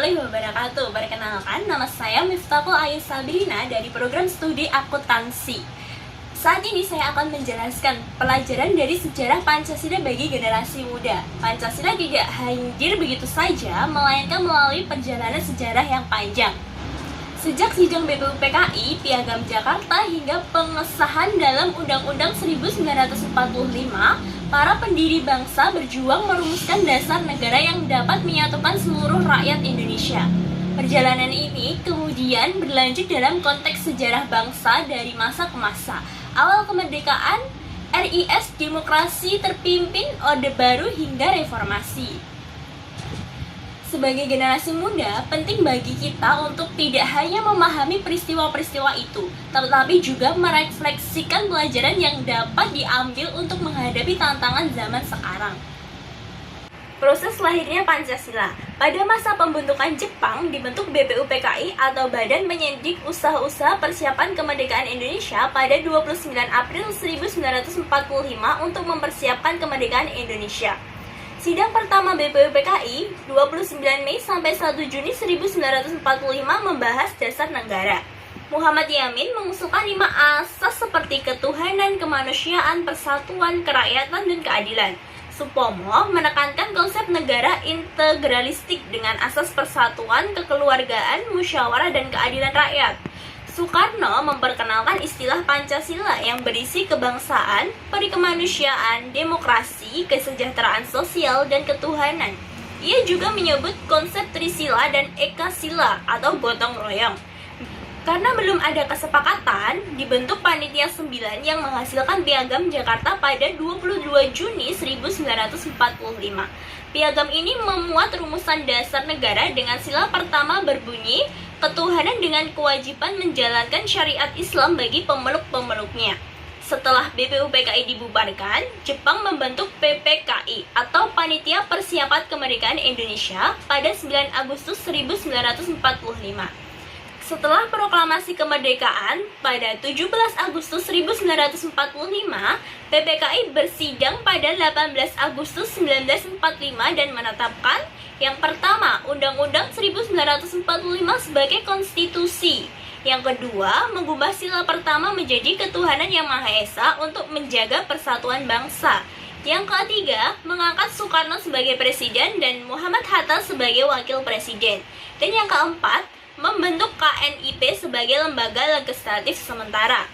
warahmatullahi wabarakatuh. Perkenalkan, nama saya Miftahul Ayu Sabrina dari program studi akuntansi. Saat ini saya akan menjelaskan pelajaran dari sejarah Pancasila bagi generasi muda. Pancasila tidak hadir begitu saja, melainkan melalui perjalanan sejarah yang panjang. Sejak sidang BPUPKI, Piagam Jakarta hingga pengesahan dalam Undang-Undang 1945, para pendiri bangsa berjuang merumuskan dasar negara yang dapat menyatukan seluruh rakyat Indonesia. Perjalanan ini kemudian berlanjut dalam konteks sejarah bangsa dari masa ke masa. Awal kemerdekaan, RIS demokrasi terpimpin Orde Baru hingga reformasi. Sebagai generasi muda, penting bagi kita untuk tidak hanya memahami peristiwa-peristiwa itu, tetapi juga merefleksikan pelajaran yang dapat diambil untuk menghadapi tantangan zaman sekarang. Proses lahirnya Pancasila. Pada masa pembentukan Jepang, dibentuk BPUPKI atau Badan Penyidik Usaha-Usaha Persiapan Kemerdekaan Indonesia pada 29 April 1945 untuk mempersiapkan kemerdekaan Indonesia. Sidang pertama BPUPKI 29 Mei sampai 1 Juni 1945 membahas dasar negara. Muhammad Yamin mengusulkan 5 asas seperti ketuhanan, kemanusiaan, persatuan, kerakyatan, dan keadilan. Supomo menekankan konsep negara integralistik dengan asas persatuan, kekeluargaan, musyawarah, dan keadilan rakyat. Soekarno memperkenalkan istilah Pancasila yang berisi kebangsaan, perikemanusiaan, demokrasi, kesejahteraan sosial, dan ketuhanan. Ia juga menyebut konsep Trisila dan Ekasila atau gotong royong. Karena belum ada kesepakatan, dibentuk Panitia 9 yang menghasilkan Piagam Jakarta pada 22 Juni 1945. Piagam ini memuat rumusan dasar negara dengan sila pertama berbunyi, ketuhanan dengan kewajiban menjalankan syariat Islam bagi pemeluk-pemeluknya. Setelah BPUPKI dibubarkan, Jepang membentuk PPKI atau Panitia Persiapan Kemerdekaan Indonesia pada 9 Agustus 1945. Setelah proklamasi kemerdekaan pada 17 Agustus 1945, PPKI bersidang pada 18 Agustus 1945 dan menetapkan yang pertama, Undang-Undang 1945 sebagai konstitusi. Yang kedua, mengubah sila pertama menjadi ketuhanan yang Maha Esa untuk menjaga persatuan bangsa. Yang ketiga, mengangkat Soekarno sebagai presiden dan Muhammad Hatta sebagai wakil presiden. Dan yang keempat, membentuk KNIP sebagai lembaga legislatif sementara.